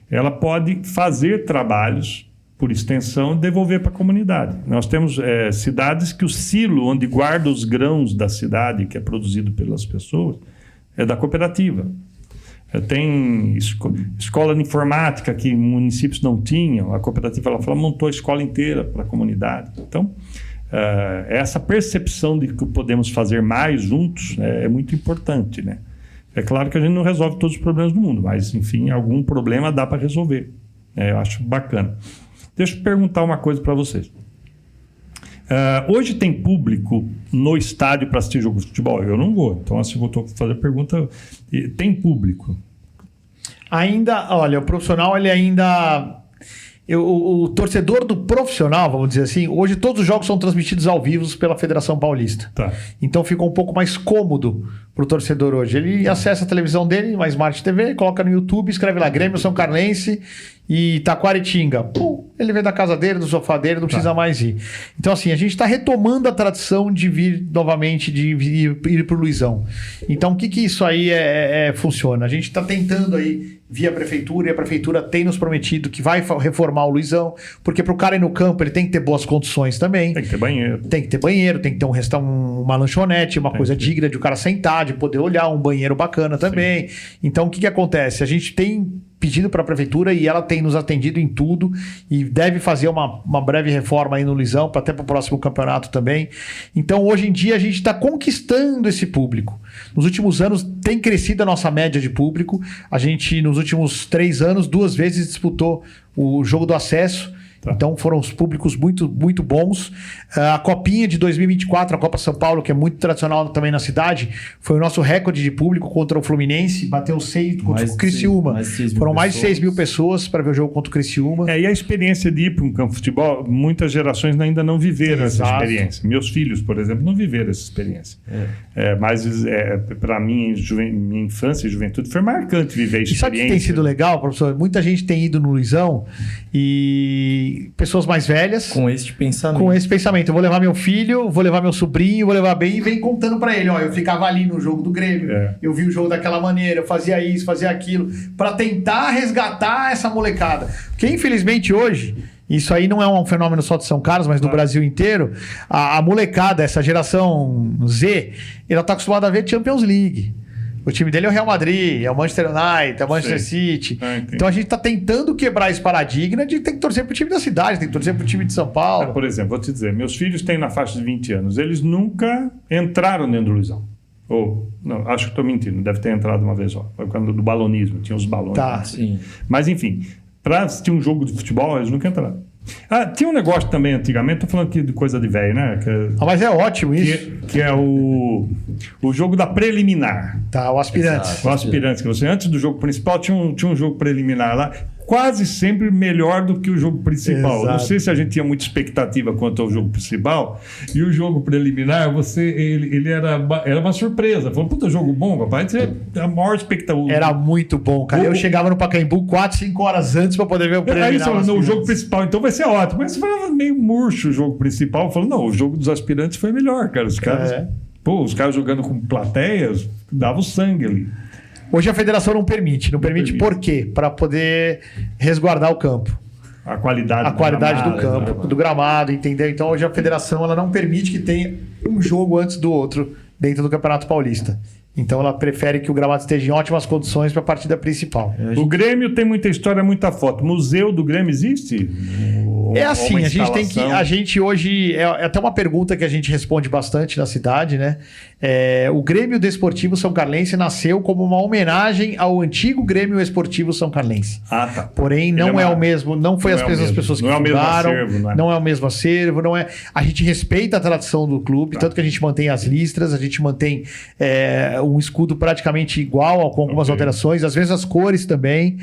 ela pode fazer trabalhos, por extensão, devolver para a comunidade. Nós temos cidades que o silo onde guarda os grãos da cidade, que é produzido pelas pessoas, é da cooperativa. Tem escola de informática que municípios não tinham, a cooperativa montou a escola inteira para a comunidade. Então, essa percepção de que podemos fazer mais juntos é muito importante, né? É claro que a gente não resolve todos os problemas do mundo, mas, enfim, algum problema dá para resolver. Eu acho bacana. Deixa eu perguntar uma coisa para vocês. Hoje tem público no estádio para assistir jogo de futebol? Eu não vou. Então, assim, vou fazer a pergunta. Tem público? Ainda, olha, o profissional, ele ainda... O torcedor do profissional, vamos dizer assim, hoje todos os jogos são transmitidos ao vivo pela Federação Paulista. Então fica um pouco mais cômodo para o torcedor hoje. Ele acessa a televisão dele, uma Smart TV, coloca no YouTube, escreve lá Grêmio São Carlense e Taquaritinga. Ele vem da casa dele, do sofá dele, não precisa mais ir. Então, assim, a gente está retomando a tradição de vir novamente, de ir para o Luizão. Então, o que isso aí funciona? A gente está tentando aí via prefeitura, e a prefeitura tem nos prometido que vai reformar o Luizão, porque para o cara ir no campo ele tem que ter boas condições também. Tem que ter banheiro. Tem que ter banheiro, tem que ter uma lanchonete, uma coisa digna de o cara sentar, de poder olhar, um banheiro bacana também. Sim. Então, o que acontece? A gente tem pedido para a prefeitura e ela tem nos atendido em tudo e deve fazer uma breve reforma aí no Luizão, até para o próximo campeonato também. Então, hoje em dia, a gente está conquistando esse público. Nos últimos anos tem crescido a nossa média de público. A gente, nos últimos 3 anos, 2 vezes disputou o jogo do acesso. Então foram os públicos muito, muito bons. A Copinha de 2024, a Copa São Paulo, que é muito tradicional também na cidade, foi o nosso recorde de público contra o Fluminense. Bateu 6 contra o Criciúma. Foram mais de 6 mil pessoas para ver o jogo contra o Criciúma. E a experiência de ir para um campo de futebol, muitas gerações ainda não viveram essa experiência. Meus filhos, por exemplo, não viveram essa experiência. Mas para mim, minha infância e juventude, foi marcante viver a experiência. E sabe o que tem sido legal, professor? Muita gente tem ido no Luizão e pessoas mais velhas com esse pensamento. Eu vou levar meu filho, vou levar meu sobrinho, vou levar bem, e vem contando pra ele, ó, eu ficava ali no jogo do Grêmio, eu vi o jogo daquela maneira, eu fazia isso, fazia aquilo, pra tentar resgatar essa molecada. Porque infelizmente hoje, isso aí não é um fenômeno só de São Carlos, mas do Brasil inteiro, a molecada, essa geração Z, ela tá acostumada a ver Champions League. O time dele é o Real Madrid, é o Manchester United, é o Manchester City. Então a gente está tentando quebrar esse paradigma de ter que torcer pro time da cidade, tem que torcer pro time de São Paulo. Por exemplo, vou te dizer, meus filhos têm na faixa de 20 anos, eles nunca entraram dentro do Luizão. Não, acho que estou mentindo, deve ter entrado uma vez só. Foi quando do balonismo, tinha os balões. Sim. Mas enfim, para assistir um jogo de futebol, eles nunca entraram. Tinha um negócio também antigamente, tô falando aqui de coisa de velho, né? Mas é ótimo isso. Que é o jogo da preliminar. O aspirante. O aspirante, que você, antes do jogo principal, tinha um jogo preliminar lá, quase sempre melhor do que o jogo principal. Exato. Não sei se a gente tinha muita expectativa quanto ao jogo principal, e o jogo preliminar, ele era uma surpresa. Falou, puta, jogo bom, papai. A maior expectativa. Era muito bom, cara. Eu chegava no Pacaembu 4, 5 horas antes para poder ver o preliminar. Aí você falou, o jogo principal, então vai ser ótimo. Mas você falava meio murcho o jogo principal. Falou, não, o jogo dos aspirantes foi melhor, cara. Os caras jogando com plateias, davam sangue ali. Hoje a federação não permite. Não permite por quê? Para poder resguardar o campo. A qualidade do campo, do gramado, entendeu? Então hoje a federação ela não permite que tenha um jogo antes do outro dentro do Campeonato Paulista. Então ela prefere que o gramado esteja em ótimas condições para a partida principal. O Grêmio tem muita história, muita foto. Museu do Grêmio existe? É assim, a gente hoje, é até uma pergunta que a gente responde bastante na cidade, né? O Grêmio Desportivo São Carlense nasceu como uma homenagem ao antigo Grêmio Esportivo São Carlense. Tá. Porém, não é o mesmo, não foi as mesmas pessoas que fundaram, não é o mesmo acervo, não é. A gente respeita a tradição do clube, tanto que a gente mantém as listras, a gente mantém um escudo praticamente igual, com algumas alterações, às vezes as cores também,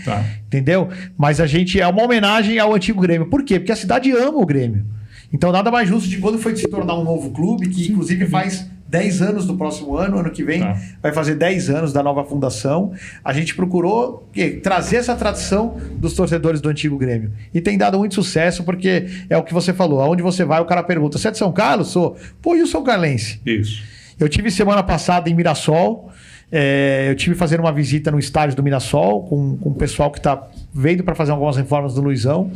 entendeu? Mas a gente é uma homenagem ao antigo Grêmio. Por quê? Porque a cidade ama o Grêmio. Então nada mais justo de quando foi se tornar um novo clube, que inclusive faz 10 anos do próximo ano que vem, vai fazer 10 anos da nova fundação. A gente procurou trazer essa tradição dos torcedores do antigo Grêmio. E tem dado muito sucesso, porque é o que você falou, aonde você vai o cara pergunta, você é de São Carlos? Sou. Pô, e o São Carlense? Isso. Eu tive semana passada em Mirassol, eu tive fazendo uma visita no estádio do Mirassol, com o pessoal que está vendo para fazer algumas reformas do Luizão.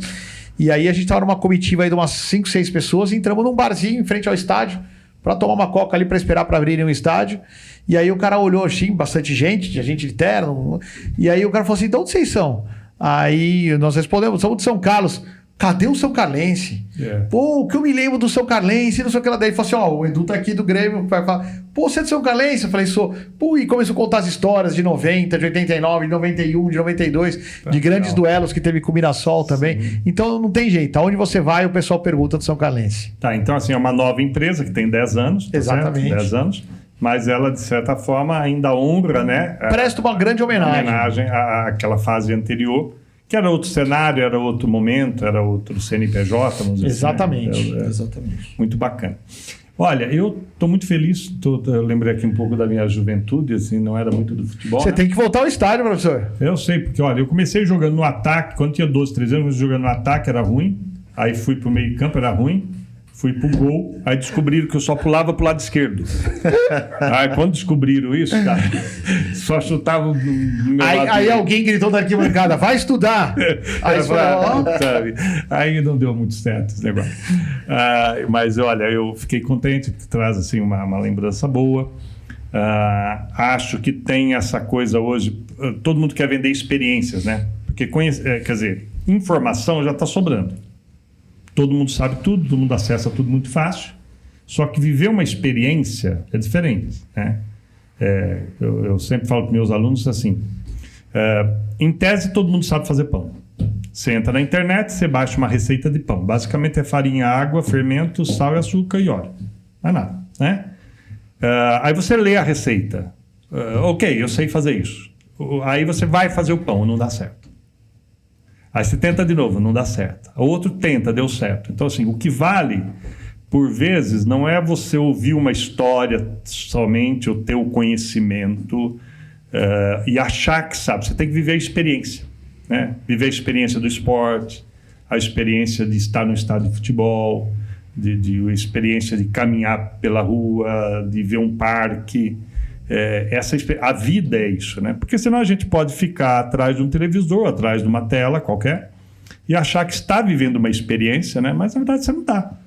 E aí a gente estava numa comitiva aí de umas 5, 6 pessoas e entramos num barzinho em frente ao estádio para tomar uma coca ali para esperar para abrirem o estádio. E aí o cara olhou assim, bastante gente, tinha gente de terno. E aí o cara falou assim, de onde vocês são? Aí nós respondemos, somos de São Carlos. Cadê o São Carlense? Pô, o que eu me lembro do São Carlense, não sei o que lá. Daí ele falou assim, o Edu tá aqui do Grêmio, vai falar, pô, você é de São Carlense? Eu falei, sou. Pô, e começou a contar as histórias de 90, de 89, de 91, de 92, de grandes duelos que teve com o Mirassol também. Sim. Então não tem jeito, aonde você vai o pessoal pergunta do São Carlense. Então assim, é uma nova empresa que tem 10 anos. Exatamente. 10 anos. Mas ela, de certa forma, ainda honra, né? Presta uma grande homenagem àquela fase anterior. Que era outro cenário, era outro momento, era outro CNPJ, vamos dizer. Exatamente. Assim, né? Exatamente. Muito bacana. Olha, eu estou muito feliz, eu lembrei aqui um pouco da minha juventude, assim, não era muito do futebol. Você tem que voltar ao estádio, professor. Eu sei, porque olha, eu comecei jogando no ataque, quando tinha 12, 13 anos, jogando no ataque, era ruim, aí fui pro meio campo, era ruim, fui pro gol, aí descobriram que eu só pulava pro lado esquerdo. Aí quando descobriram isso, cara, só chutava no meu lado. Aí alguém gritou da arquibancada, vai estudar! Aí, sabe? Aí não deu muito certo esse negócio. Mas olha, eu fiquei contente, que traz assim, uma lembrança boa. Acho que tem essa coisa hoje, todo mundo quer vender experiências, né? Porque quer dizer, informação já está sobrando. Todo mundo sabe tudo, todo mundo acessa tudo muito fácil. Só que viver uma experiência é diferente, né? Eu sempre falo para meus alunos assim, em tese todo mundo sabe fazer pão. Você entra na internet, você baixa uma receita de pão. Basicamente é farinha, água, fermento, sal e açúcar e óleo. Não é nada, né? Aí você lê a receita. Ok, eu sei fazer isso. Aí você vai fazer o pão, não dá certo. Aí você tenta de novo, não dá certo. O outro tenta, deu certo. Então, assim, o que vale, por vezes, não é você ouvir uma história somente, ou ter o conhecimento e achar que sabe. Você tem que viver a experiência, né? Viver a experiência do esporte, a experiência de estar no estádio de futebol, de experiência de caminhar pela rua, de ver um parque. A vida é isso, né? Porque senão a gente pode ficar atrás de um televisor, atrás de uma tela qualquer e achar que está vivendo uma experiência, né? Mas na verdade você não está.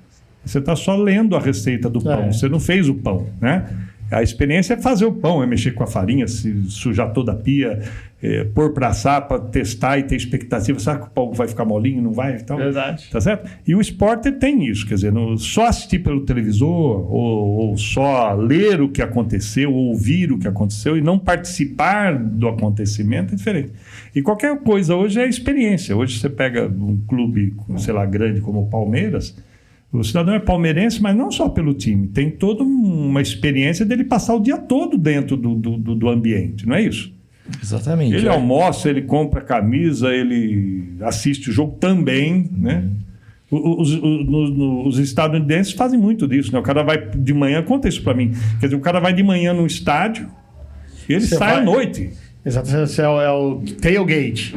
Você está só lendo a receita do pão, você não fez o pão, né? A experiência é fazer o pão, é mexer com a farinha, se sujar toda a pia, pôr para assar, para testar e ter expectativa. Será que o pão vai ficar molinho? Não vai? Então, verdade. Tá certo? E o esporte tem isso, quer dizer, só assistir pelo televisor ou só ler o que aconteceu, ou ouvir o que aconteceu e não participar do acontecimento é diferente. E qualquer coisa hoje é experiência. Hoje você pega um clube, sei lá, grande como o Palmeiras. O cidadão é palmeirense, mas não só pelo time. Tem toda uma experiência dele passar o dia todo dentro do ambiente, não é isso? Exatamente. Ele almoça, ele compra camisa, ele assiste o jogo também, né? Os estadunidenses fazem muito disso, né? O cara vai de manhã, conta isso para mim. Quer dizer, o cara vai de manhã no estádio e ele sai à noite. Exatamente, é o tailgate.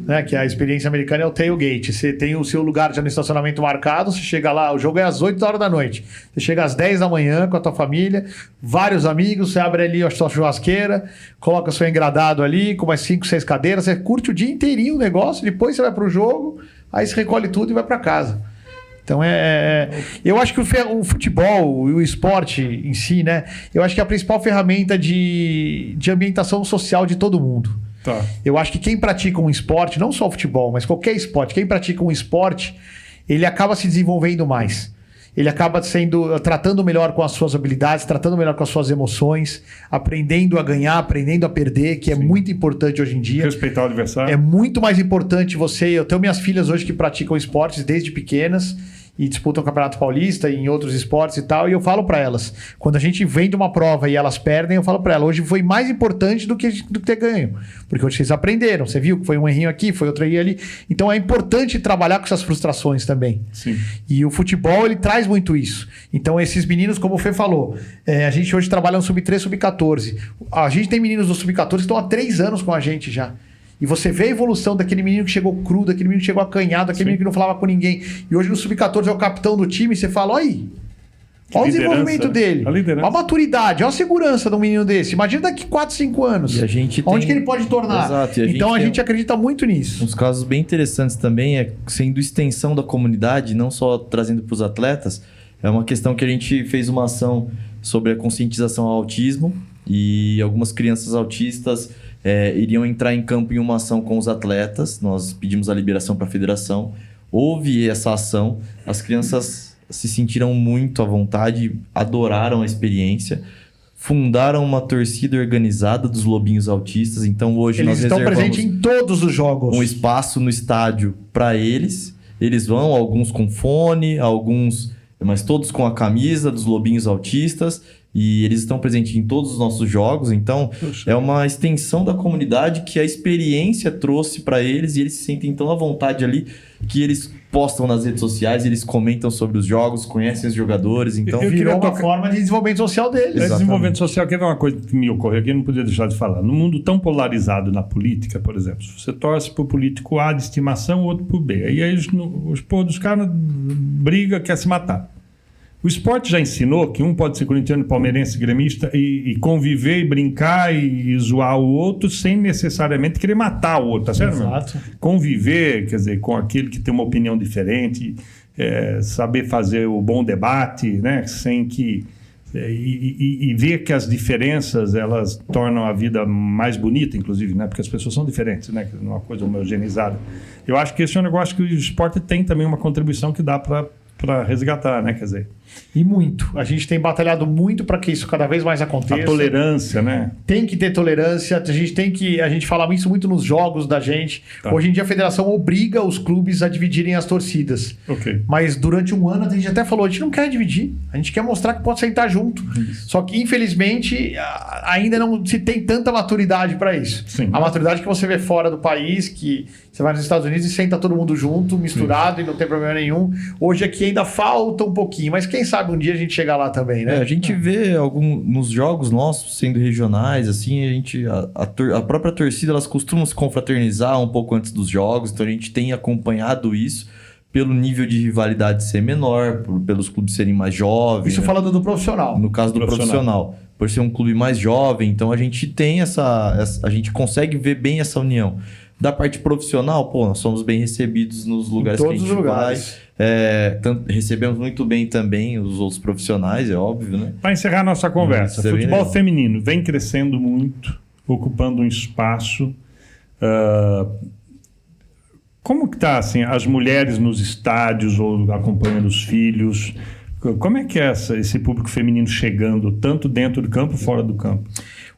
Né, que a experiência americana é o tailgate. Você tem o seu lugar já no estacionamento marcado, você chega lá, o jogo é às 8 horas da noite. Você chega às 10 da manhã com a tua família, vários amigos, você abre ali a sua churrasqueira, coloca seu engradado ali, com mais 5, 6 cadeiras, você curte o dia inteirinho o negócio, depois você vai pro jogo, aí você recolhe tudo e vai para casa. Então eu acho que o futebol e o esporte em si, né? Eu acho que é a principal ferramenta de ambientação social de todo mundo. Tá. Eu acho que quem pratica um esporte, não só o futebol, mas qualquer esporte, quem pratica um esporte, ele acaba se desenvolvendo mais. Ele acaba tratando melhor com as suas habilidades, tratando melhor com as suas emoções, aprendendo a ganhar, aprendendo a perder, que é muito importante hoje em dia. Respeitar o adversário. É muito mais importante eu tenho minhas filhas hoje que praticam esportes desde pequenas e disputam o Campeonato Paulista e em outros esportes e tal, e eu falo para elas, quando a gente vem de uma prova e elas perdem, eu falo para elas, hoje foi mais importante do que ter ganho, porque hoje vocês aprenderam, você viu que foi um errinho aqui, foi outro errinho ali, então é importante trabalhar com essas frustrações também. Sim. E o futebol, ele traz muito isso. Então esses meninos, como o Fê falou, a gente hoje trabalha no Sub-13, Sub-14, a gente tem meninos do Sub-14 que estão há 3 anos com a gente já. E você vê a evolução daquele menino que chegou cru, daquele menino que chegou acanhado, daquele menino que não falava com ninguém. E hoje no Sub-14 é o capitão do time, e você fala, olha aí, olha o desenvolvimento dele, olha a maturidade, olha a segurança de um menino desse. Imagina daqui 4, 5 anos. E a gente onde que ele pode tornar? Exato, então a gente acredita muito nisso. Uns casos bem interessantes também é sendo extensão da comunidade, não só trazendo para os atletas. É uma questão que a gente fez uma ação sobre a conscientização ao autismo e algumas crianças autistas iriam entrar em campo em uma ação com os atletas. Nós pedimos a liberação para a federação. Houve essa ação. As crianças se sentiram muito à vontade, adoraram a experiência. Fundaram uma torcida organizada dos Lobinhos Autistas. Então hoje eles nós estão reservamos presentes em todos os jogos. Um espaço no estádio para eles. Eles vão, alguns com fone, alguns, mas todos com a camisa dos Lobinhos Autistas. E eles estão presentes em todos os nossos jogos. Então, é uma extensão da comunidade que a experiência trouxe para eles. E eles se sentem tão à vontade ali que eles postam nas redes sociais, eles comentam sobre os jogos, conhecem os jogadores. Então, virou uma forma de desenvolvimento social deles. Desenvolvimento social, quer ver uma coisa que me ocorreu aqui, eu não podia deixar de falar. No mundo tão polarizado na política, por exemplo, você torce para o político A de estimação, o outro para o B. E aí os caras brigam, quer se matar. O esporte já ensinou que um pode ser corintiano, palmeirense, gremista e conviver e brincar e zoar o outro sem necessariamente querer matar o outro, tá certo? Exato. Conviver, quer dizer, com aquele que tem uma opinião diferente, saber fazer o bom debate, né? Sem que... E ver que as diferenças, elas tornam a vida mais bonita, inclusive, né? Porque as pessoas são diferentes, né? Não é uma coisa homogeneizada. Eu acho que esse é um negócio que o esporte tem também uma contribuição que dá para resgatar, né? Quer dizer... E muito. A gente tem batalhado muito para que isso cada vez mais aconteça. A tolerância, né? Tem que ter tolerância. A gente fala isso muito nos jogos da gente. Tá. Hoje em dia a federação obriga os clubes a dividirem as torcidas. Ok. Mas durante um ano a gente até falou, a gente não quer dividir. A gente quer mostrar que pode sentar junto. Só que, infelizmente, ainda não se tem tanta maturidade para isso. Sim. A maturidade que você vê fora do país, que você vai nos Estados Unidos e senta todo mundo junto, misturado, e não tem problema nenhum. Hoje aqui ainda falta um pouquinho, mas quem sabe um dia a gente chegar lá também, né? A gente vê nos jogos nossos, sendo regionais, assim, a própria torcida, elas costumam se confraternizar um pouco antes dos jogos, então a gente tem acompanhado isso pelo nível de rivalidade ser menor, pelos clubes serem mais jovens. Isso falando do profissional. No caso do profissional. Por ser um clube mais jovem, então a gente tem a gente consegue ver bem essa união. Da parte profissional, nós somos bem recebidos nos lugares que a gente vai. Recebemos muito bem também os outros profissionais, é óbvio, né? Para encerrar nossa conversa, Isso é futebol bem feminino vem crescendo muito, ocupando um espaço. Como que está assim, as mulheres nos estádios ou acompanhando os filhos? Como é que é esse público feminino chegando, tanto dentro do campo, fora do campo?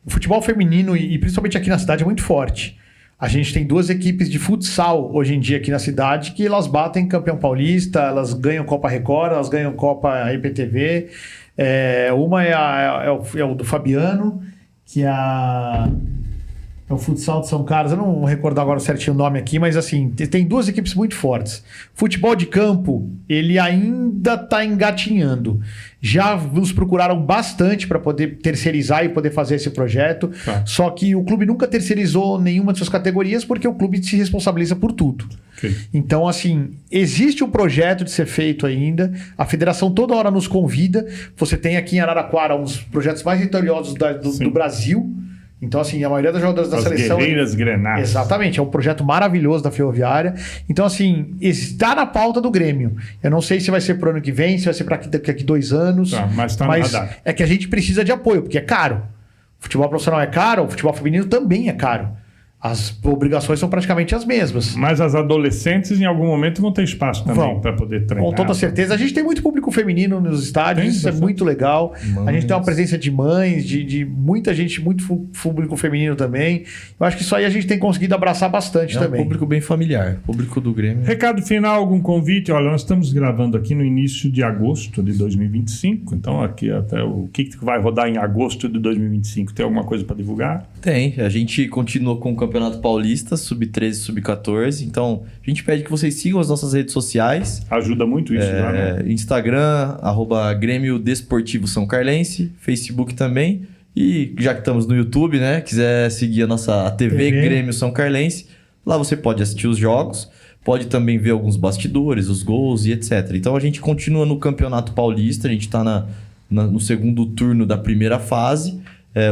O futebol feminino, e principalmente aqui na cidade, é muito forte. A gente tem 2 equipes de futsal hoje em dia aqui na cidade que elas batem campeão paulista, elas ganham Copa Record, elas ganham Copa IPTV. Uma é o do Fabiano, que é o futsal de São Carlos. Eu não recordo agora certinho o nome aqui, mas assim, tem 2 equipes muito fortes. Futebol de campo, ele ainda está engatinhando. Já nos procuraram bastante para poder terceirizar e poder fazer esse projeto. Tá. Só que o clube nunca terceirizou nenhuma de suas categorias porque o clube se responsabiliza por tudo. Okay. Então, assim, existe um projeto de ser feito ainda. A federação toda hora nos convida. Você tem aqui em Araraquara um dos projetos mais vitoriosos do Brasil. Então, assim, a maioria das jogadoras da seleção... Guerreiras Grenadas. Exatamente, é um projeto maravilhoso da Ferroviária. Então, assim, está na pauta do Grêmio. Eu não sei se vai ser para o ano que vem, se vai ser para daqui 2 anos. Tá, mas está no radar. É que a gente precisa de apoio, porque é caro. O futebol profissional é caro, o futebol feminino também é caro. As obrigações são praticamente as mesmas. Mas as adolescentes, em algum momento, vão ter espaço também para poder treinar. Com toda certeza. A gente tem muito público feminino nos estádios, isso é muito legal. A gente tem uma presença de mães, de muita gente, muito público feminino também. Eu acho que isso aí a gente tem conseguido abraçar bastante também. É um público bem familiar, público do Grêmio. Recado final, algum convite? Olha, nós estamos gravando aqui no início de agosto de 2025, então aqui até o que vai rodar em agosto de 2025? Tem alguma coisa para divulgar? Tem, a gente continua com o Campeonato Paulista, Sub-13 e Sub-14. Então, a gente pede que vocês sigam as nossas redes sociais. Ajuda muito isso, né? Instagram, @Grêmio Desportivo São Carlense, Facebook também. E já que estamos no YouTube, né? Quiser seguir a TV Grêmio São Carlense, lá você pode assistir os jogos, pode também ver alguns bastidores, os gols e etc. Então, a gente continua no Campeonato Paulista, a gente está no segundo turno da primeira fase.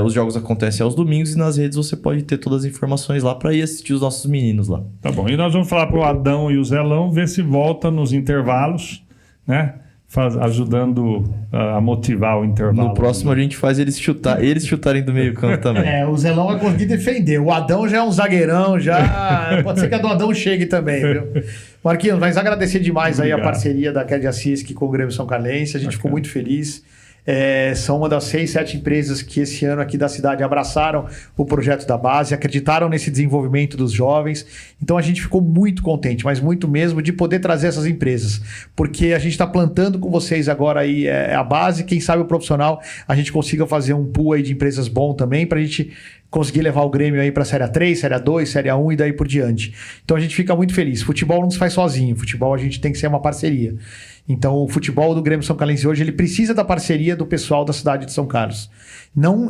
Os jogos acontecem aos domingos e nas redes você pode ter todas as informações lá para ir assistir os nossos meninos lá. Tá bom. E nós vamos falar para o Adão e o Zelão ver se volta nos intervalos, né? Ajudando a motivar o intervalo. No próximo a gente faz eles chutarem do meio campo também. O Zelão vai conseguir defender. O Adão já é um zagueirão, já pode ser que a do Adão chegue também, viu? Marquinhos, mas agradecer demais aí a parceria da Cred Assist com o Grêmio São Carlense. A gente ficou muito feliz. São uma das 6, 7 empresas que esse ano aqui da cidade abraçaram o projeto da base, acreditaram nesse desenvolvimento dos jovens. Então a gente ficou muito contente, mas muito mesmo, de poder trazer essas empresas. Porque a gente está plantando com vocês agora aí a base, quem sabe o profissional, a gente consiga fazer um pool aí de empresas bom também, para a gente conseguir levar o Grêmio aí para a Série 3, Série 2, Série 1 e daí por diante. Então a gente fica muito feliz. Futebol não se faz sozinho, futebol a gente tem que ser uma parceria. Então o futebol do Grêmio São Carlense hoje, ele precisa da parceria do pessoal da cidade de São Carlos.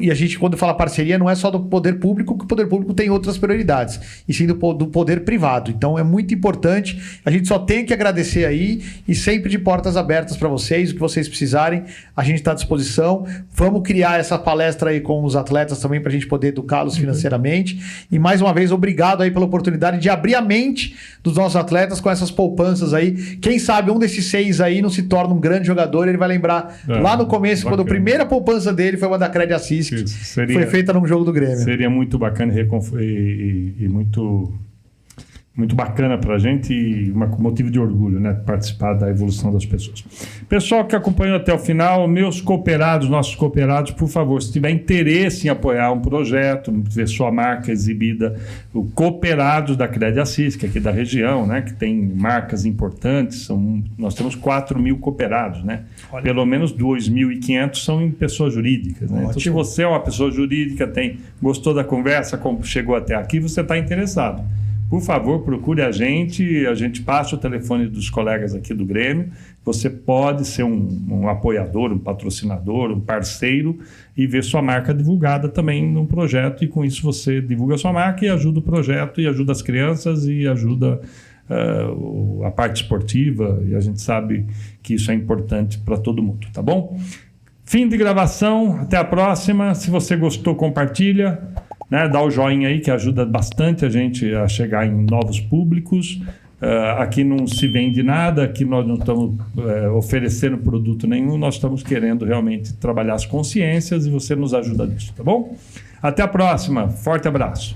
E a gente, quando fala parceria, não é só do poder público, que o poder público tem outras prioridades, e sim do poder privado. Então é muito importante, a gente só tem que agradecer aí, e sempre de portas abertas para vocês, o que vocês precisarem, a gente está à disposição. Vamos criar essa palestra aí com os atletas também, para a gente poder educá-los financeiramente. E mais uma vez, obrigado aí pela oportunidade de abrir a mente dos nossos atletas com essas poupanças aí. Quem sabe um desses 6 aí não se torna um grande jogador, ele vai lembrar lá no começo, quando a primeira poupança dele foi uma da Cred Assist, foi feita num jogo do Grêmio. Seria muito bacana e muito bacana para a gente e um motivo de orgulho, né? Participar da evolução das pessoas. Pessoal que acompanhou até o final, meus cooperados, nossos cooperados, por favor, se tiver interesse em apoiar um projeto, ver sua marca exibida, o cooperados da Cred Assis, que é aqui da região, né? Que tem marcas importantes, nós temos 4.000 cooperados, né? Olha. Pelo menos 2.500 são em pessoas jurídicas, né? Então, se você é uma pessoa jurídica, gostou da conversa, chegou até aqui, você está interessado. Por favor, procure a gente passa o telefone dos colegas aqui do Grêmio, você pode ser um apoiador, um patrocinador, um parceiro e ver sua marca divulgada também num projeto, e com isso você divulga sua marca e ajuda o projeto, e ajuda as crianças, e ajuda a parte esportiva, e a gente sabe que isso é importante para todo mundo, tá bom? Fim de gravação, até a próxima. Se você gostou, compartilha. Né, dá o joinha aí, que ajuda bastante a gente a chegar em novos públicos. Aqui não se vende nada, aqui nós não estamos oferecendo produto nenhum, nós estamos querendo realmente trabalhar as consciências, e você nos ajuda nisso, tá bom? Até a próxima, forte abraço.